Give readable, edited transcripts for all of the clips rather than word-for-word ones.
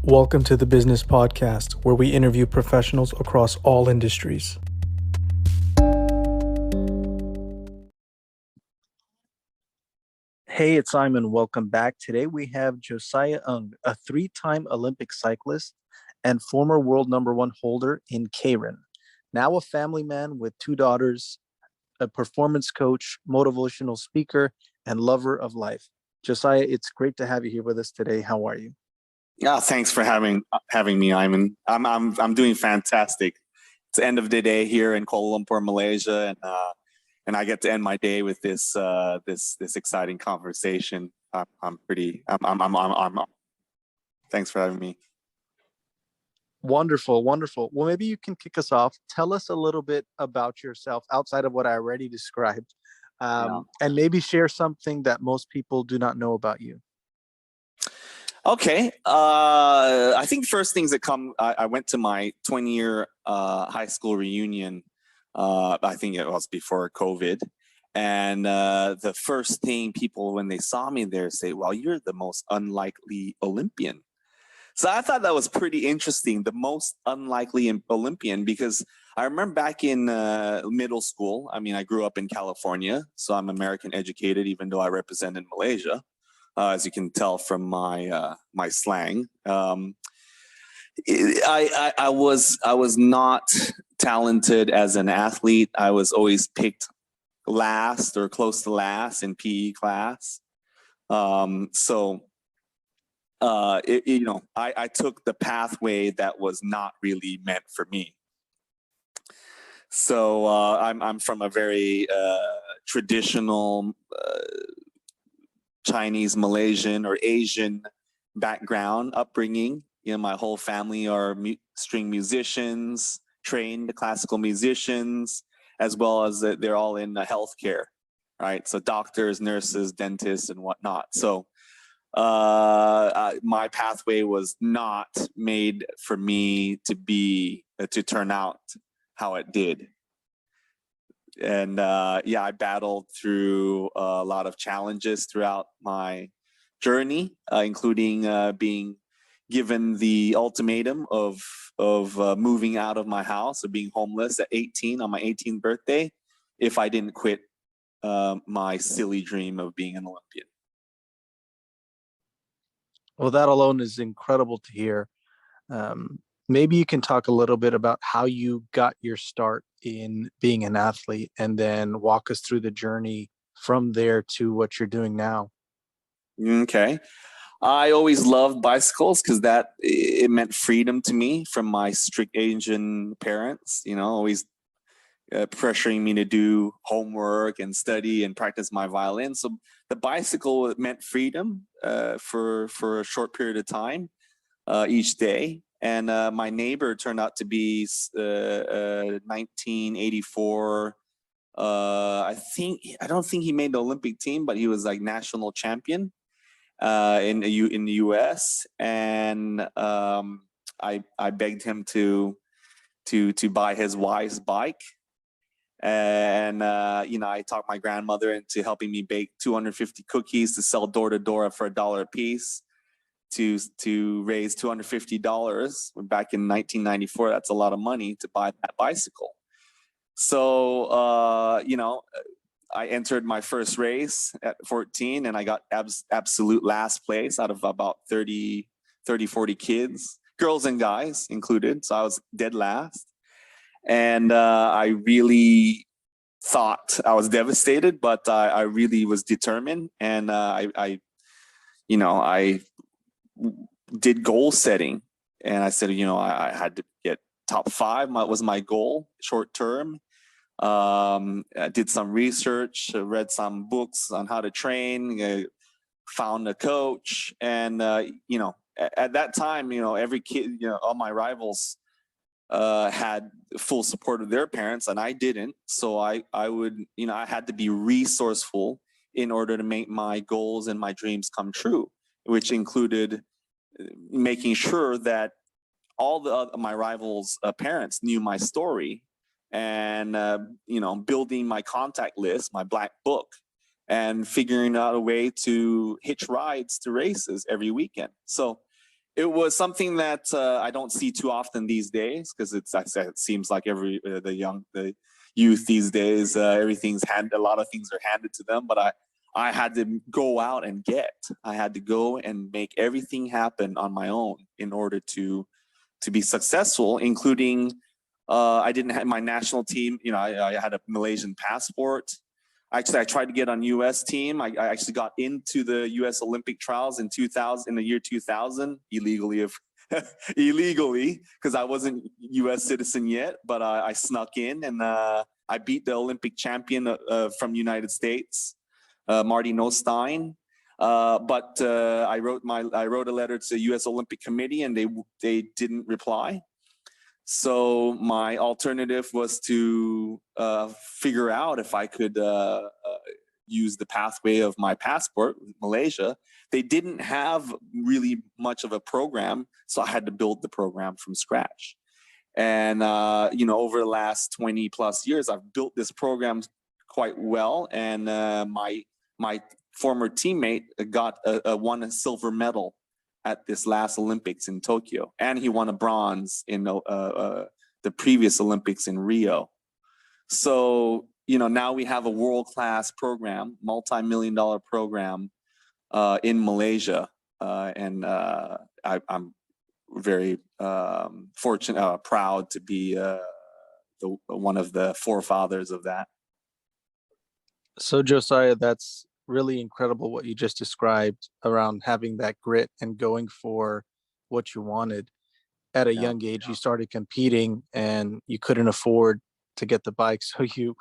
Welcome to the Business Podcast, where we interview professionals across all industries. Hey, it's Simon. Welcome back. Today we have Josiah Ng, a three-time Olympic cyclist and former world number one holder in Keirin. Now a family man with two daughters, a performance coach, motivational speaker, and lover of life. Josiah, it's great to have you here with us today. How are you? Yeah, thanks for having me, Iman. I'm doing fantastic. It's the end of the day here in Kuala Lumpur, Malaysia, and I get to end my day with this exciting conversation. Thanks for having me. Wonderful. Well, maybe you can kick us off. Tell us a little bit about yourself outside of what I already described, and maybe share something that most people do not know about you. Okay. I think first things that come, I went to my 20-year high school reunion. I think it was before COVID. And the first thing people, when they saw me there, say, well, you're the most unlikely Olympian. So I thought that was pretty interesting, the most unlikely Olympian, because I remember back in middle school, I grew up in California, so I'm American educated, even though I represented Malaysia. As you can tell from my my slang, I was not talented as an athlete. I was always picked last or close to last in PE class. I took the pathway that was not really meant for me. So I'm from a very traditional Chinese, Malaysian, or Asian background, upbringing. My whole family are string musicians, trained classical musicians, as well as they're all in healthcare, right? So doctors, nurses, dentists, and whatnot. So my pathway was not made for me to turn out how it did. And I battled through a lot of challenges throughout my journey, including being given the ultimatum of moving out of my house, or being homeless at 18 on my 18th birthday, if I didn't quit my silly dream of being an Olympian. Well, that alone is incredible to hear. Maybe you can talk a little bit about how you got your start in being an athlete, and then walk us through the journey from there to what you're doing now. Okay. I always loved bicycles because it meant freedom to me from my strict Asian parents, always pressuring me to do homework and study and practice my violin. So the bicycle meant freedom for a short period of time each day. And my neighbor turned out to be 1984. I don't think he made the Olympic team, but he was like national champion in the U.S. And I begged him to buy his wife's bike. And I talked my grandmother into helping me bake 250 cookies to sell door to door for $1 a piece. To raise $250 back in 1994. That's a lot of money to buy that bicycle. So, I entered my first race at 14, and I got absolute last place out of about 40 kids, girls and guys included. So I was dead last. And I really thought I was devastated, but I really was determined. And I did goal setting, and I said, I had to get top 5. Was my goal short term. I did some research, read some books on how to train, found a coach, and at that time, every kid, all my rivals had full support of their parents, and I didn't. So I had to be resourceful in order to make my goals and my dreams come true, which included making sure that all my rivals' parents knew my story, and building my contact list, my black book, and figuring out a way to hitch rides to races every weekend. So It was something that I don't see too often these days, because it seems like the youth these days, a lot of things are handed to them. But I had to go out and I had to go and make everything happen on my own in order to be successful, including I didn't have my national team. I had a Malaysian passport. Actually, I tried to get on U.S. team. I actually got into the U.S. Olympic trials in the year 2000, illegally, because I wasn't U.S. citizen yet. But I snuck in, and I beat the Olympic champion from United States, Marty Nostein. But I wrote a letter to the U.S. Olympic Committee, and they didn't reply. So my alternative was to figure out if I could use the pathway of my passport, Malaysia. They didn't have really much of a program, so I had to build the program from scratch. And over the last 20 plus years, I've built this program quite well. And my former teammate won a silver medal at this last Olympics in Tokyo, and he won a bronze in the previous Olympics in Rio. So now we have a world-class program, multi-million-dollar program in Malaysia, and I'm very fortunate, proud to be one of the forefathers of that. So Josiah, that's really incredible what you just described around having that grit and going for what you wanted. At a young age, you started competing and you couldn't afford to get the bike, so you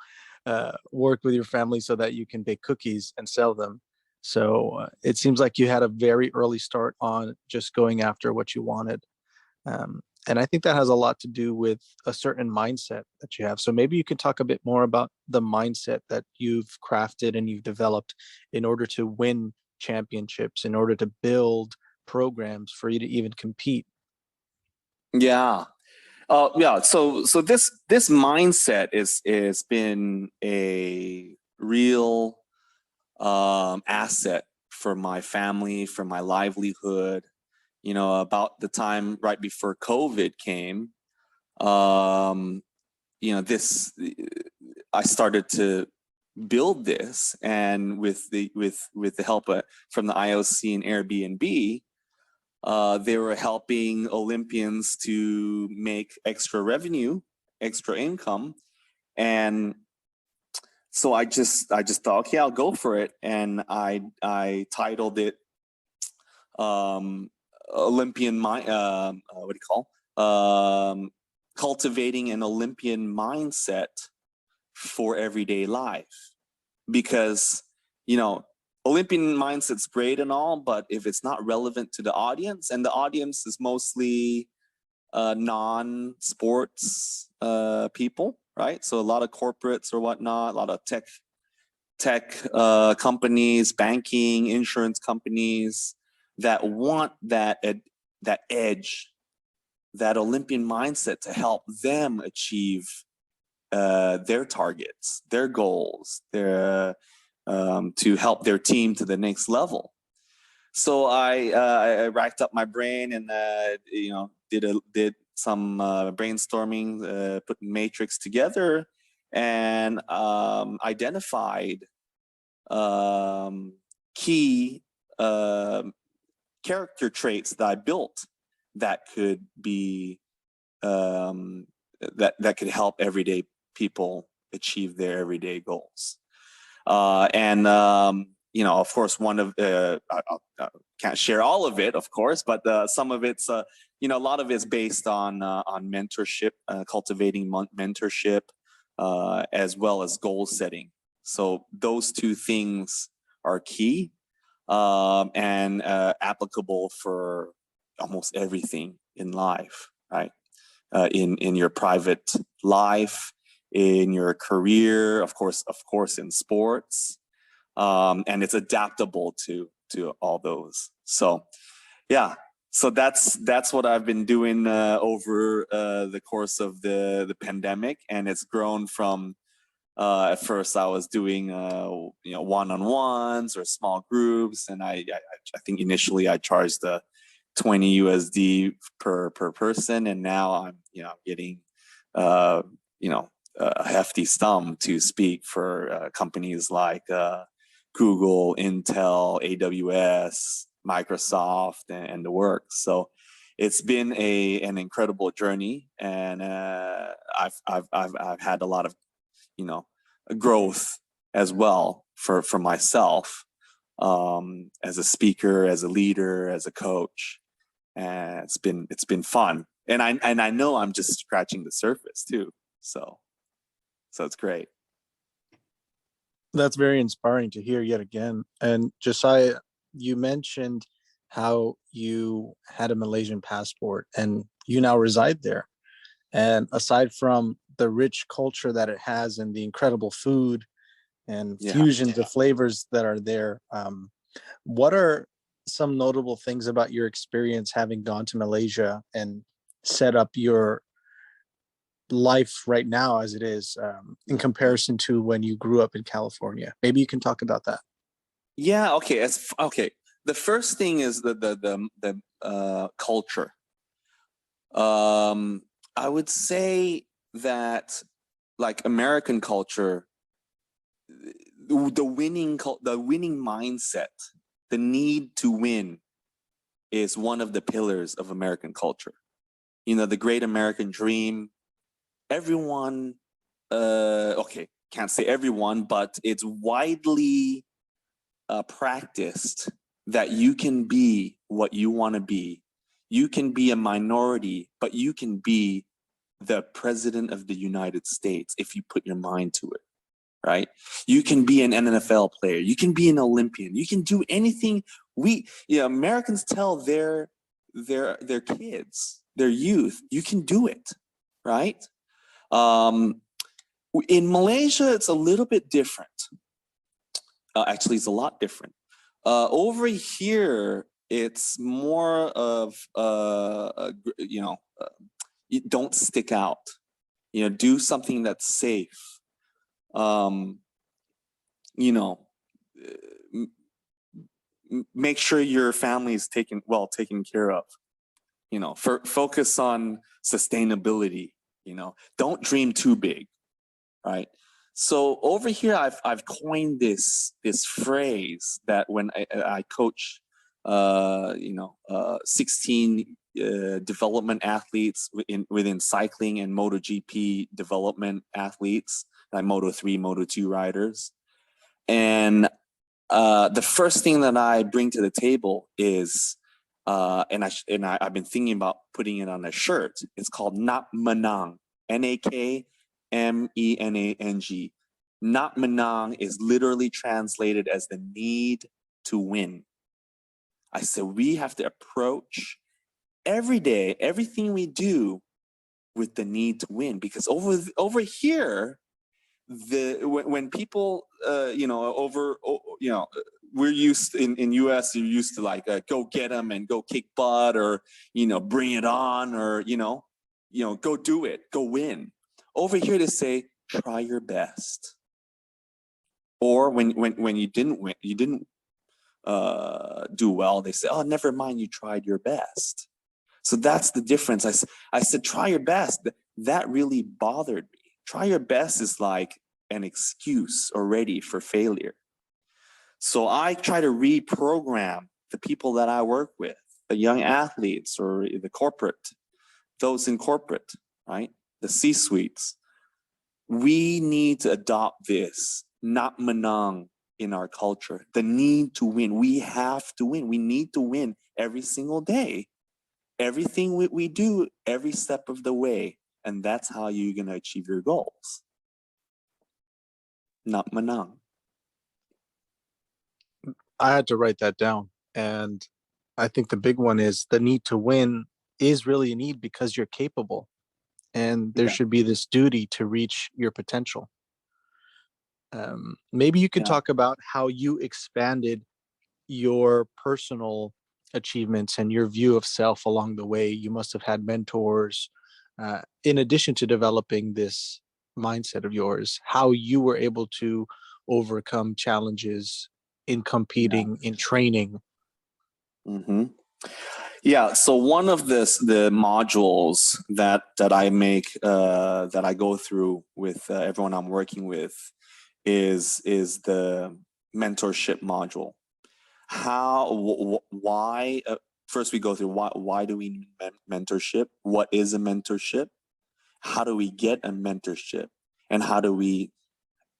worked with your family so that you can bake cookies and sell them. So it seems like you had a very early start on just going after what you wanted. And I think that has a lot to do with a certain mindset that you have. So maybe you could talk a bit more about the mindset that you've crafted and you've developed in order to win championships, in order to build programs for you to even compete. Yeah. Yeah. So this mindset is been a real asset for my family, for my livelihood. About the time right before COVID came, I started to build this, and with the help from the IOC and Airbnb, they were helping Olympians to make extra revenue, extra income, and so I just thought, okay, I'll go for it, and I titled it Olympian cultivating an Olympian mindset for everyday life. Because Olympian mindset's great and all, but if it's not relevant to the audience, and the audience is mostly non-sports people, right? So a lot of corporates or whatnot, a lot of tech companies, banking, insurance companies that want that edge, that Olympian mindset to help them achieve their targets, their goals, to help their team to the next level. So I racked up my brain and did some brainstorming, put matrix together, and identified key character traits that I built that could be that could help everyday people achieve their everyday goals. Of course, one of I can't share all of it, of course, but some of it's a lot of it's based on mentorship, cultivating mentorship, as well as goal setting. So those two things are key and applicable for almost everything in life, right? In your private life, in your career, of course in sports, and it's adaptable to all those. So yeah, so that's what I've been doing over the course of the pandemic, and it's grown from at first I was doing one-on-ones or small groups, and I think initially I charged 20 USD per person, and now I'm getting a hefty sum to speak for companies like Google, Intel, AWS, Microsoft, and the works. So it's been an incredible journey, and I've had a lot of growth as well for myself, as a speaker, as a leader, as a coach, and it's been fun. And I know I'm just scratching the surface too. So it's great. That's very inspiring to hear yet again. And Josiah, you mentioned how you had a Malaysian passport and you now reside there. And aside from the rich culture that it has and the incredible food and fusions of flavors that are there, what are some notable things about your experience having gone to Malaysia and set up your life right now as it is, in comparison to when you grew up in California? Maybe you can talk about that. Yeah. Okay. Okay. The first thing is the culture. I would say that, like American culture, the winning mindset, the need to win, is one of the pillars of American culture. The great American dream. Everyone, okay, can't say everyone, but it's widely practiced that you can be what you want to be. You can be a minority, but you can be the president of the United States if you put your mind to it, right? You can be an NFL player. You can be an Olympian. You can do anything. Americans tell their kids, their youth, you can do it, right? In Malaysia, it's a little bit different. Actually, it's a lot different. Over here, it's more of you don't stick out. Do something that's safe. Make sure your family is taken care of. Focus on sustainability. Don't dream too big, right? So over here, I've coined this phrase that when I coach, 16 development athletes within cycling and MotoGP development athletes, like Moto3, Moto2 riders, and the first thing that I bring to the table is, and I've been thinking about putting it on a shirt. It's called Nak Menang, NAKMENANG. Nak Menang is literally translated as the need to win. I said we have to approach every day, everything we do, with the need to win, because over here, when people we're used in US, you're used to like go get them and go kick butt, or bring it on, or go do it, go win. Over here they say try your best. Or when you didn't win, you didn't do well, they say, oh, never mind, you tried your best. So that's the difference. I said try your best. That really bothered me. Try your best is like an excuse already for failure. So I try to reprogram the people that I work with, the young athletes, or those in corporate, right? The C-suites. We need to adopt this Nak Menang in our culture, the need to win. We have to win. We need to win every single day. Everything we do, every step of the way. And that's how you're going to achieve your goals. Nak Menang. I had to write that down. And I think the big one is the need to win is really a need because you're capable. And there should be this duty to reach your potential. Maybe you could talk about how you expanded your personal achievements and your view of self along the way. You must have had mentors, in addition to developing this mindset of yours, how you were able to overcome challenges in competing, in training. Mm-hmm. Yeah, so one of the modules that I make that I go through with everyone I'm working with is the mentorship module. Why? First, we go through why do we need mentorship? What is a mentorship? How do we get a mentorship? And how do we?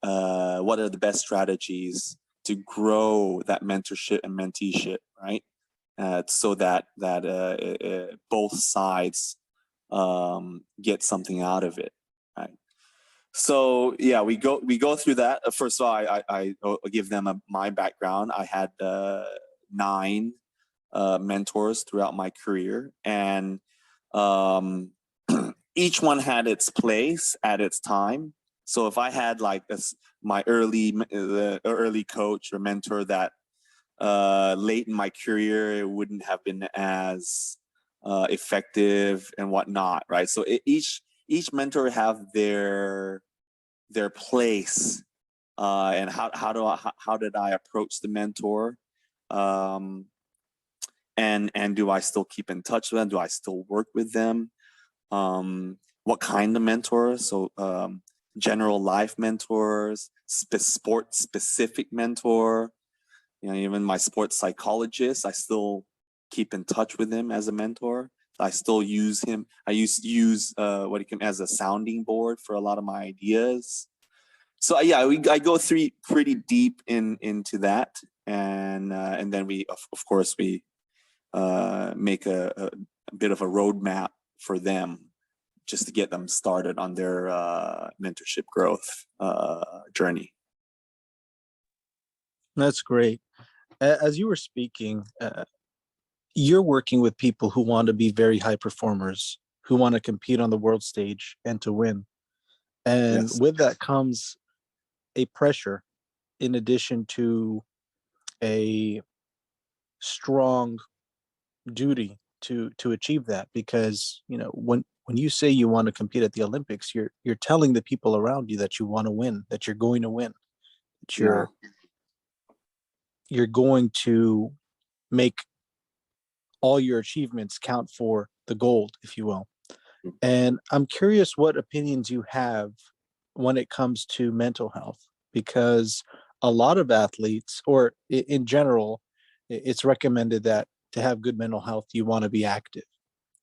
What are the best strategies to grow that mentorship and menteeship? Right, so that both sides get something out of it. Right. So yeah, we go through that. First of all, I give them my background. I had 9 mentors throughout my career, and um, each one had its place at its time. So if I had like this, my early coach or mentor that late in my career, it wouldn't have been as effective and whatnot, right? So each mentor have their place, and how did I approach the mentor, um, and do I still keep in touch with them? Do I still work with them? What kind of mentors? So general life mentors, sport specific mentor. You know, even my sports psychologist, I still keep in touch with him as a mentor. I still use him. I use what he can as a sounding board for a lot of my ideas. So yeah, I go pretty deep into that, and then we of course we make a bit of a roadmap for them just to get them started on their mentorship growth journey. That's great. As you were speaking, you're working with people who want to be very high performers, who want to compete on the world stage and to win. And Yes. with that comes a pressure in addition to a strong duty to achieve that, because when you say you want to compete at the Olympics, you're telling the people around you that you want to win, that you're going to win, that Yeah. you're going to make all your achievements count for the gold, if you will. And I'm curious what opinions you have when it comes to mental health, because a lot of athletes, or in general, it's recommended that to have good mental health, you want to be active.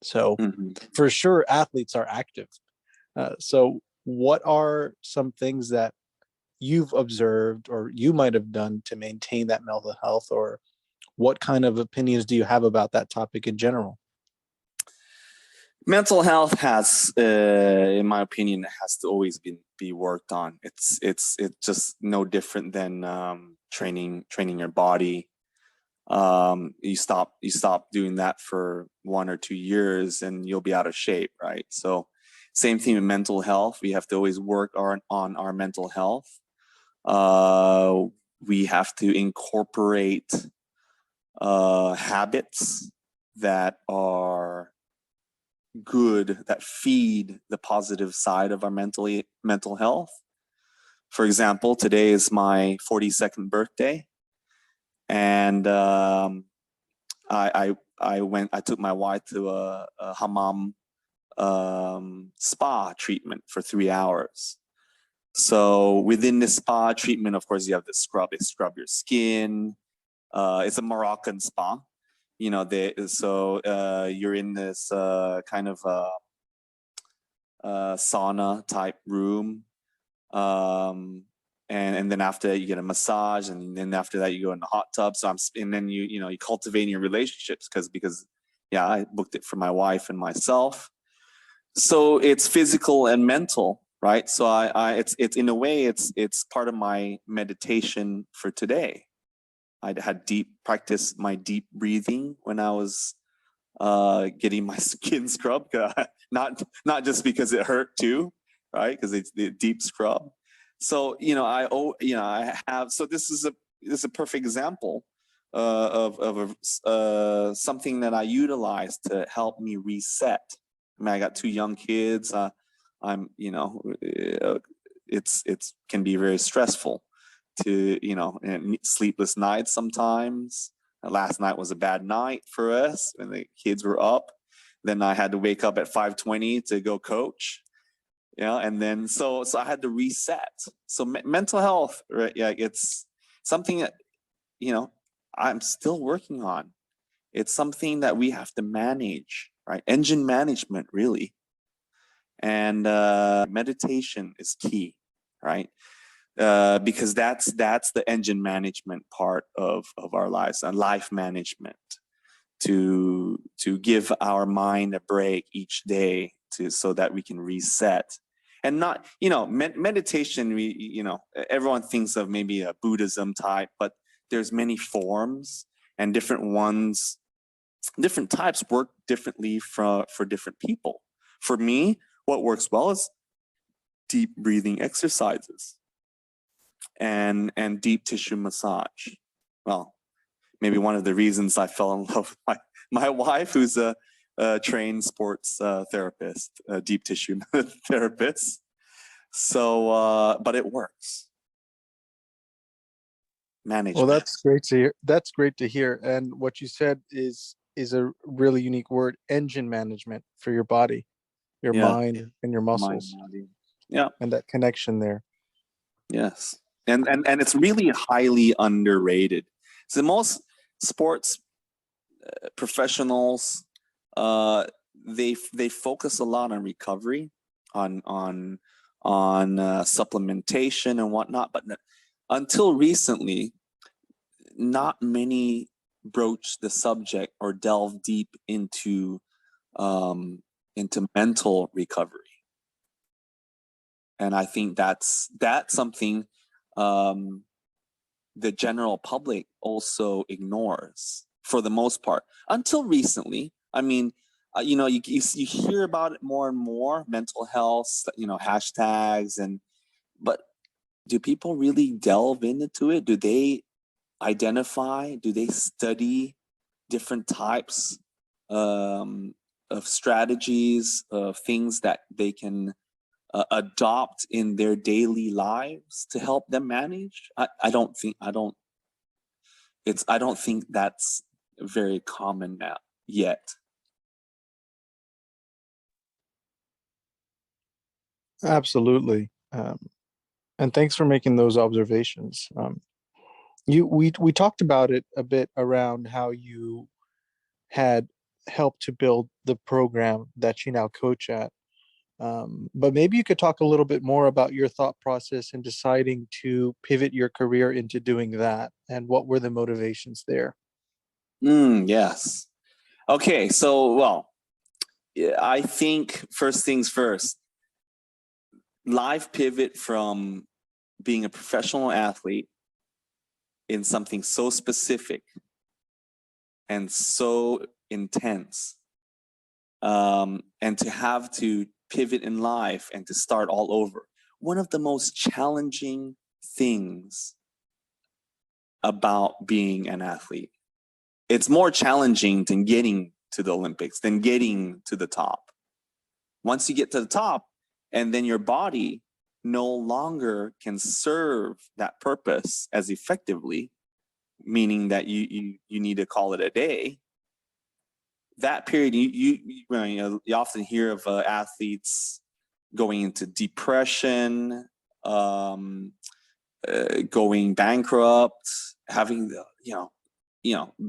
So Mhm. for sure, athletes are active. So what are some things that you've observed or you might have done to maintain that mental health, or what kind of opinions do you have about that topic in general? Mental health has, in my opinion, has to always be worked on. It's just no different than training your body. You stop doing that for 1 or 2 years, and you'll be out of shape, right? So, same thing with mental health. We have to always work on our mental health. Uh, we have to incorporate habits that are good, that feed the positive side of our mental health. For example, today is my 42nd birthday, and I took my wife to a hammam spa treatment for 3 hours. So within the spa treatment, of course, you have the scrub. They scrub your skin. It's a Moroccan spa. You're in this kind of sauna type room, um, and then after that you get a massage, and then after that you go in the hot tub. And then you cultivate your relationships because yeah, I booked it for my wife and myself. So it's physical and mental, right? So it's in a way it's part of my meditation for today. I had my deep breathing when I was getting my skin scrubbed, not just because it hurt too, right? Because it's the deep scrub. So I have. So this is a perfect example of something that I utilize to help me reset. I mean, I got 2 young kids. I'm it's can be very stressful to sleepless nights sometimes. Last night was a bad night for us when the kids were up. Then I had to wake up at 5:20 to go coach. And then so I had to reset. So mental health, right? Yeah, it's something that I'm still working on. It's something that we have to manage, right? Engine management, really. And meditation is key, right? Because that's the engine management part of our lives, and life management, to give our mind a break each day so that we can reset. And not, meditation, everyone thinks of maybe a Buddhism type, but there's many forms, and different types work differently for different people. For me, what works well is deep breathing exercises and deep tissue massage. Well, maybe one of the reasons I fell in love with my wife, who's a trained sports therapist, a deep tissue therapist. So, but it works. Management. Well, that's great to hear. That's great to hear. And what you said is a really unique word: engine management for your body, your mind, and your muscles. Mind, yeah, and that connection there. Yes, and it's really highly underrated. So most sports professionals, they focus a lot on recovery, on supplementation and whatnot, but until recently, not many broach the subject or delve deep into mental recovery. And I think that's something the general public also ignores for the most part until recently. I mean, you hear about it more and more, mental health, hashtags, but do people really delve into it? Do they identify? Do they study different types of strategies, of things that they can adopt in their daily lives to help them manage? I don't think that's very common now yet. Absolutely. And thanks for making those observations. We talked about it a bit around how you had helped to build the program that you now coach at. But maybe you could talk a little bit more about your thought process in deciding to pivot your career into doing that, and what were the motivations there? Yes. Okay. So, well, I think first things first, life pivot from being a professional athlete in something so specific and so intense, and to have to pivot in life and to start all over. One of the most challenging things about being an athlete. It's more challenging than getting to the Olympics, than getting to the top. Once you get to the top, and then your body no longer can serve that purpose as effectively, meaning that you need to call it a day. That period, you often hear of athletes going into depression, going bankrupt, having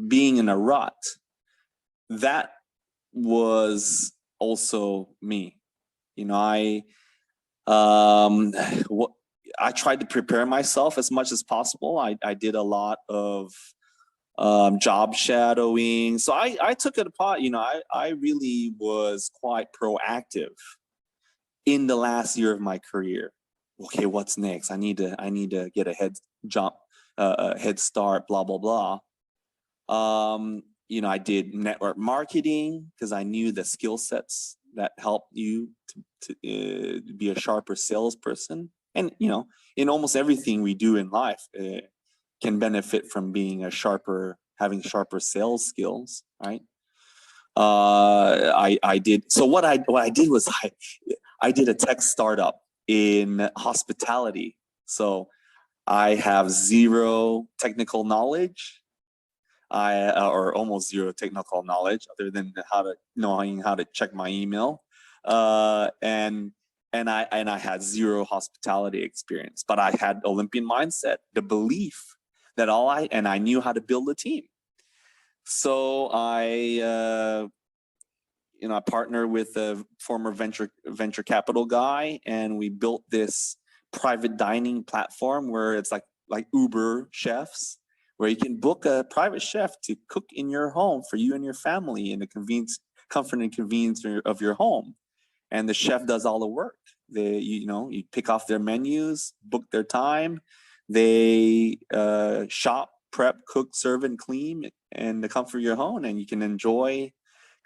being in a rut. That was also me. I tried to prepare myself as much as possible. I did a lot of job shadowing. So I took it apart. I really was quite proactive in the last year of my career. Okay, what's next? I need to get a head start, blah, blah, blah. I did network marketing because I knew the skill sets that help you to be a sharper salesperson. And, in almost everything we do in life can benefit from having sharper sales skills, right? I did. So what I did was I did a tech startup in hospitality. So I have zero technical knowledge. or almost zero technical knowledge other than knowing how to check my email. And I had zero hospitality experience, but I had Olympian mindset, the belief that I knew how to build a team. So I partnered with a former venture capital guy, and we built this private dining platform where it's like Uber chefs, where you can book a private chef to cook in your home for you and your family in the comfort and convenience of your home. And the chef does all the work. You pick off their menus, book their time. They shop, prep, cook, serve, and clean in the comfort of your home, and you can enjoy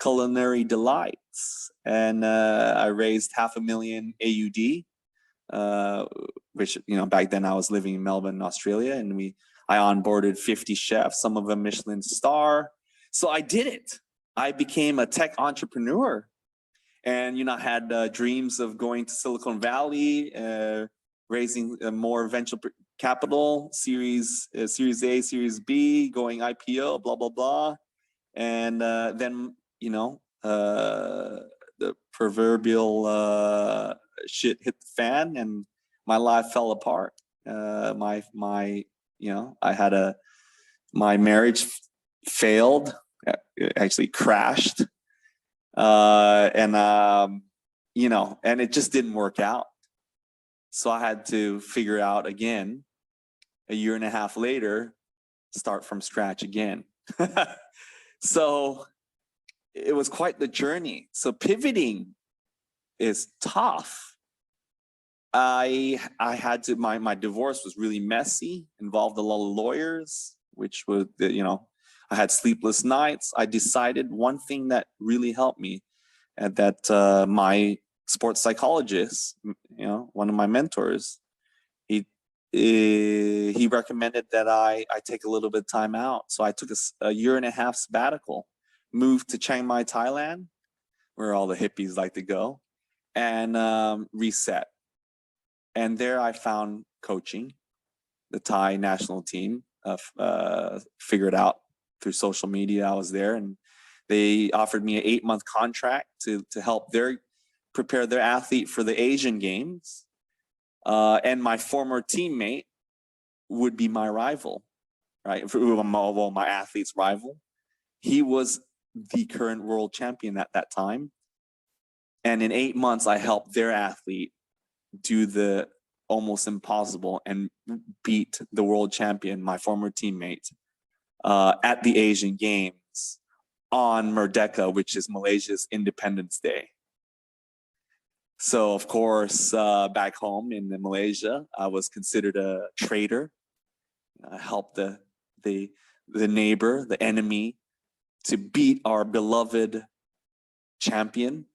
culinary delights. And I raised $500,000 AUD, which back then I was living in Melbourne, Australia, and I onboarded 50 chefs, some of them Michelin star. So I did it. I became a tech entrepreneur. And I had dreams of going to Silicon Valley, raising more venture capital, Series A, Series B, going IPO, blah blah blah. And then the proverbial shit hit the fan, and my life fell apart. My marriage failed, actually crashed. And it just didn't work out. So I had to figure out again, a year and a half later, start from scratch again. So it was quite the journey. So pivoting is tough. I had to, my divorce was really messy, involved a lot of lawyers, which was, I had sleepless nights. I decided one thing that really helped me, and that my sports psychologist, one of my mentors, he recommended that I take a little bit of time out. So I took a year and a half sabbatical, moved to Chiang Mai, Thailand, where all the hippies like to go, and reset. And there I found coaching, the Thai national team, figured out through social media. I was there, and they offered me an 8-month contract to help prepare their athlete for the Asian Games. And my former teammate would be my rival, right? Well, my athlete's rival. He was the current world champion at that time. And in 8 months, I helped their athlete do the almost impossible and beat the world champion, my former teammate, at the Asian Games on Merdeka, which is Malaysia's Independence Day. So, of course, back home in Malaysia, I was considered a traitor. I helped the neighbor, the enemy, to beat our beloved champion.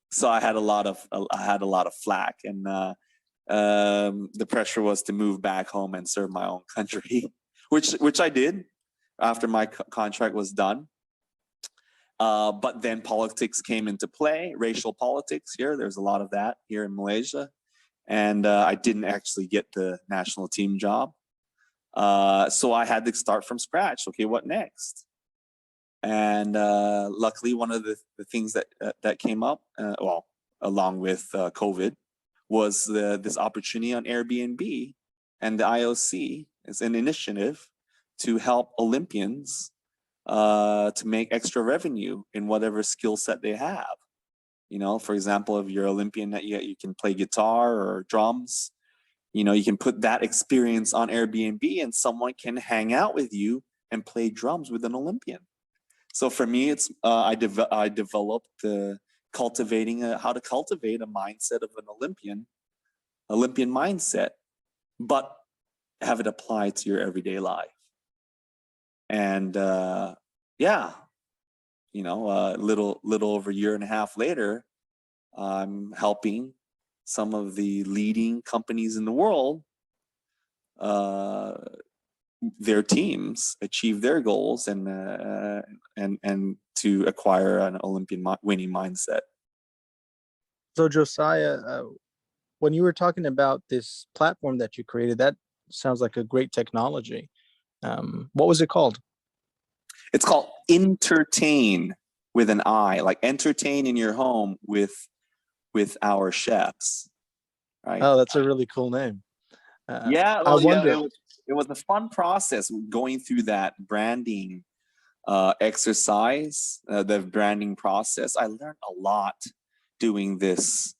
So I had a lot of flack, and the pressure was to move back home and serve my own country, which I did after my contract was done. But then politics came into play, racial politics here. There's a lot of that here in Malaysia. And I didn't actually get the national team job. So I had to start from scratch. Okay, what next? And luckily, one of the things that came up, along with COVID, was this opportunity on Airbnb, and the IOC is an initiative to help Olympians to make extra revenue in whatever skill set they have. For example, if you're Olympian, that you can play guitar or drums, you can put that experience on Airbnb, and someone can hang out with you and play drums with an Olympian. So for me, it's I developed how to cultivate a mindset of an Olympian mindset, but have it apply to your everyday life. And little over a year and a half later, I'm helping some of the leading companies in the world, their teams achieve their goals, and to acquire an Olympian winning mindset. So Josiah, when you were talking about this platform that you created, that sounds like a great technology. What was it called? It's called Entertain with an I, like entertain in your home with our chefs, right? Oh, that's a really cool name. Yeah, I well, yeah, wonder. it was a fun process going through that branding exercise, the branding process. I learned a lot doing this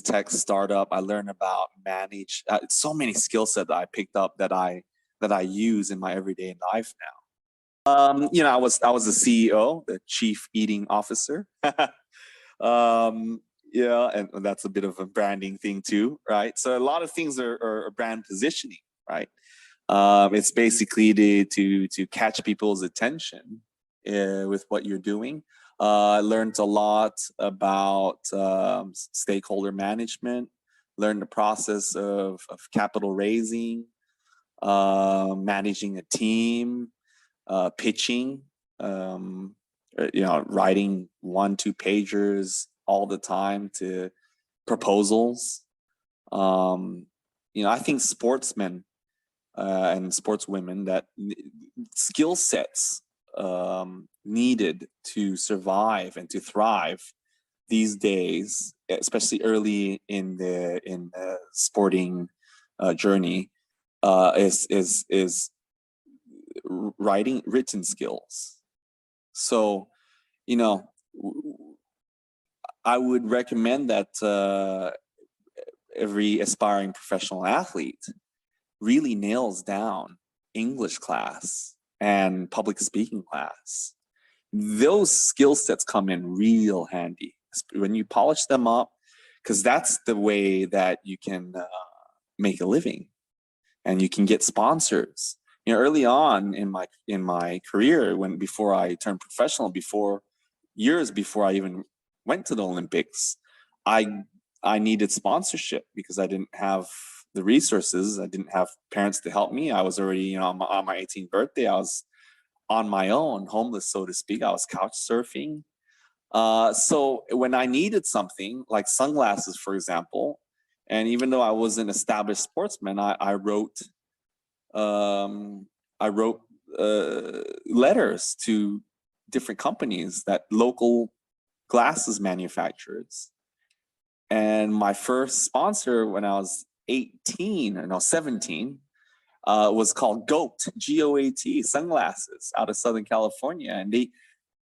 tech startup. I learned about manage so many skill sets that I picked up that I use in my everyday life now. You know, I was the CEO, the chief eating officer. Yeah, and that's a bit of a branding thing too, right? So a lot of things are brand positioning, right? It's basically to catch people's attention with what you're doing. I learned a lot about stakeholder management, learned the process of capital raising, managing a team, pitching, you know, writing 1-2 pagers all the time to proposals. You know, I think sportsmen and sportswomen, that skill sets needed to survive and to thrive these days, especially early in the sporting journey, is written skills. So, you know, I would recommend that every aspiring professional athlete really nails down English class and public speaking class. Those skill sets come in real handy when you polish them up, because that's the way that you can make a living and you can get sponsors. You know, early on in my career, before I turned professional, years before I even went to the Olympics, I needed sponsorship because I didn't have the resources. I didn't have parents to help me. I was already, you know, on my 18th birthday, I was on my own, homeless, so to speak. I was couch surfing. So when I needed something like sunglasses, for example, and even though I was an established sportsman, I wrote letters to different companies, that local glasses manufacturers. And my first sponsor when I was 18, or no, 17, was called GOAT, GOAT sunglasses out of Southern California. And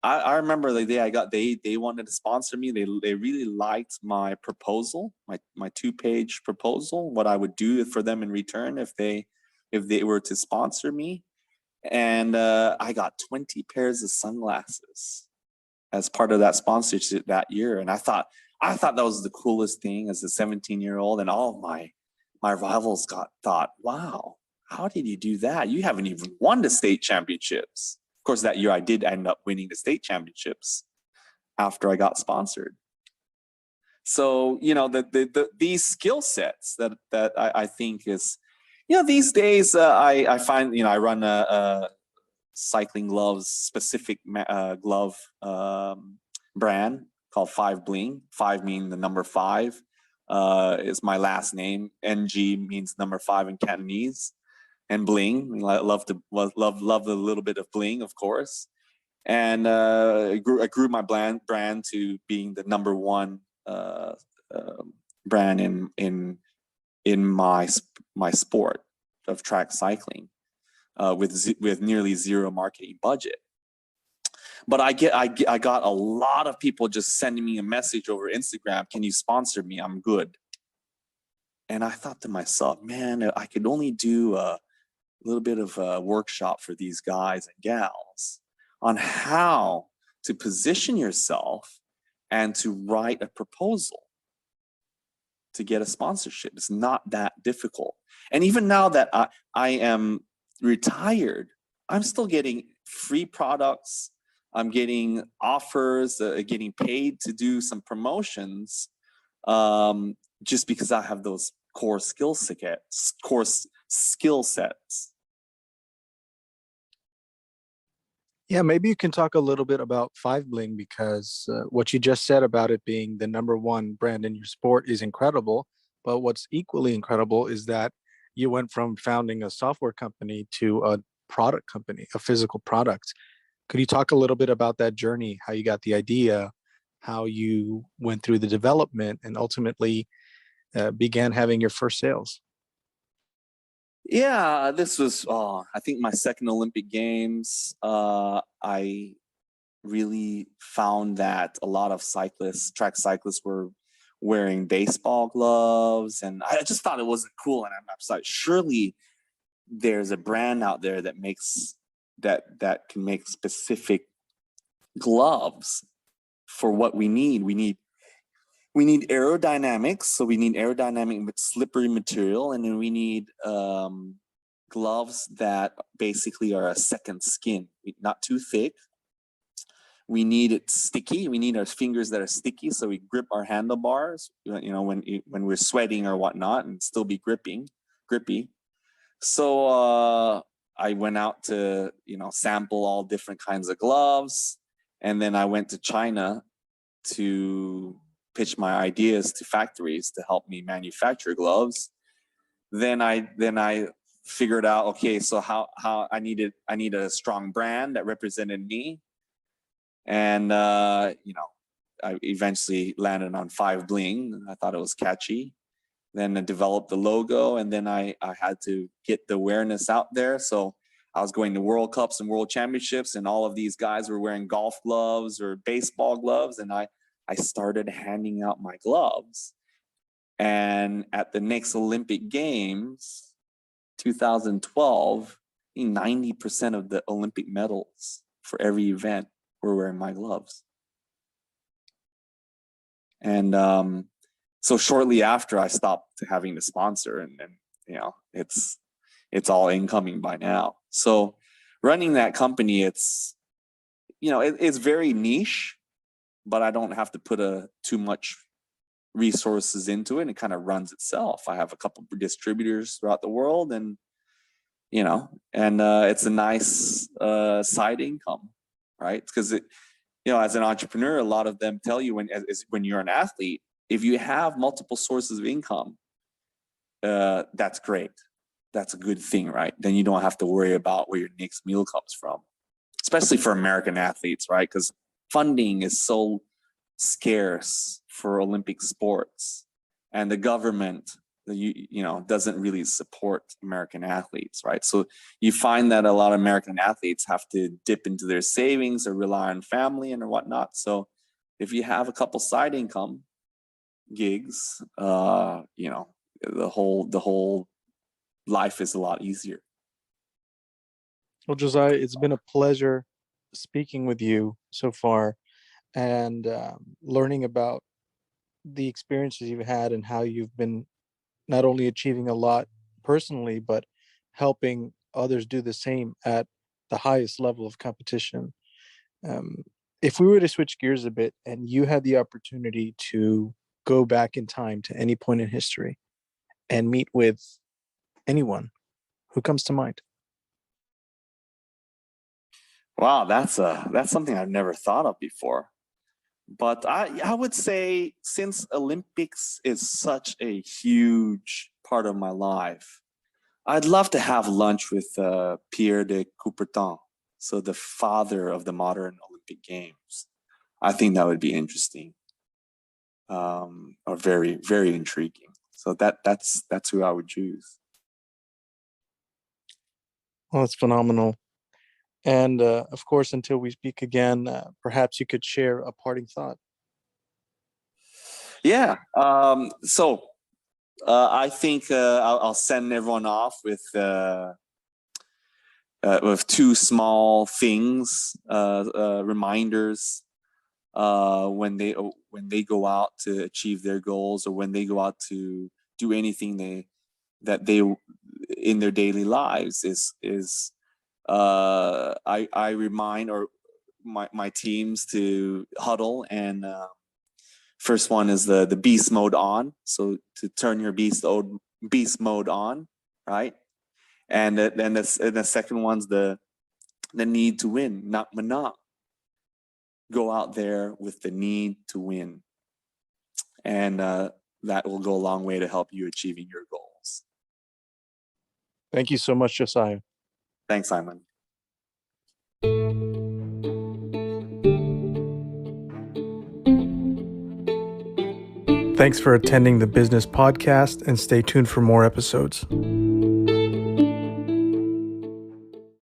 I remember the day they wanted to sponsor me. They really liked my proposal, my 2-page proposal, what I would do for them in return if they were to sponsor me. And I got 20 pairs of sunglasses as part of that sponsorship that year. And I thought that was the coolest thing as a 17-year-old. And all of my rivals thought, wow, how did you do that? You haven't even won the state championships. Of course, that year I did end up winning the state championships after I got sponsored. So, you know, these skill sets that I think is, you know, these days I find, you know, I run a cycling gloves specific glove brand called 5 Bling. 5 meaning the number 5 is my last name. NG means number 5 in Cantonese. And bling, I love a little bit of bling, of course. And I grew my brand to being the number 1 brand in my sport of track cycling, with nearly zero marketing budget. But I got a lot of people just sending me a message over Instagram, can you sponsor me? I'm good. And I thought to myself, man, I could only do a little bit of a workshop for these guys and gals on how to position yourself and to write a proposal to get a sponsorship. It's not that difficult. And even now that I am retired, I'm still getting free products. I'm getting offers, getting paid to do some promotions, just because I have those core skill sets. Yeah, maybe you can talk a little bit about 5 Bling, because what you just said about it being the number 1 brand in your sport is incredible. But what's equally incredible is that you went from founding a software company to a product company, a physical product. Could you talk a little bit about that journey, how you got the idea, how you went through the development, and ultimately began having your first sales? Yeah, this was, I think, my second Olympic Games. I really found that a lot of track cyclists were wearing baseball gloves, and I just thought it wasn't cool. And I'm like, surely there's a brand out there that can make specific gloves for what we need. We need aerodynamics, so we need aerodynamic but slippery material, and then we need gloves that basically are a second skin, not too thick. We need it sticky. We need our fingers that are sticky, so we grip our handlebars, when we're sweating or whatnot, and still be grippy. So I went out to sample all different kinds of gloves, and then I went to China to pitch my ideas to factories to help me manufacture gloves. Then I figured out, okay, so how I need a strong brand that represented me. And I eventually landed on 5Bling. I thought it was catchy. Then I developed the logo, and then I had to get the awareness out there. So I was going to World Cups and World Championships, and all of these guys were wearing golf gloves or baseball gloves, and I started handing out my gloves. And at the next Olympic Games, 2012, 90% of the Olympic medals for every event were wearing my gloves. And so shortly after, I stopped having to sponsor, and it's all incoming by now. So running that company, it's very niche, but I don't have to put too much resources into it. It kind of runs itself. I have a couple of distributors throughout the world, and it's a nice side income, right? Because as an entrepreneur, a lot of them tell you when you're an athlete, if you have multiple sources of income, that's great. That's a good thing, right? Then you don't have to worry about where your next meal comes from, especially for American athletes, right? Because funding is so scarce for Olympic sports, and the government, doesn't really support American athletes, right? So you find that a lot of American athletes have to dip into their savings or rely on family and whatnot. So if you have a couple side income gigs, the whole life is a lot easier. Well, Josiah, it's been a pleasure speaking with you so far, and learning about the experiences you've had and how you've been not only achieving a lot personally, but helping others do the same at the highest level of competition. If we were to switch gears a bit and you had the opportunity to go back in time to any point in history and meet with anyone, who comes to mind? Wow, that's something I've never thought of before. But I would say, since Olympics is such a huge part of my life, I'd love to have lunch with Pierre de Coubertin, so the father of the modern Olympic Games. I think that would be interesting, or very, very intriguing. So that's who I would choose. Well, that's phenomenal. And of course, until we speak again, perhaps you could share a parting thought. Yeah. So I think I'll send everyone off with two small things, reminders, when they go out to achieve their goals, or when they go out to do anything that they in their daily lives. Is I remind my teams to huddle, and first one is the beast mode on. So to turn your beast mode on, right? And then the second one's the need to win, not mana. Go out there with the need to win, and that will go a long way to help you achieving your goals. Thank you so much, Josiah. Thanks, Simon. Thanks for attending the Business Podcast, and stay tuned for more episodes.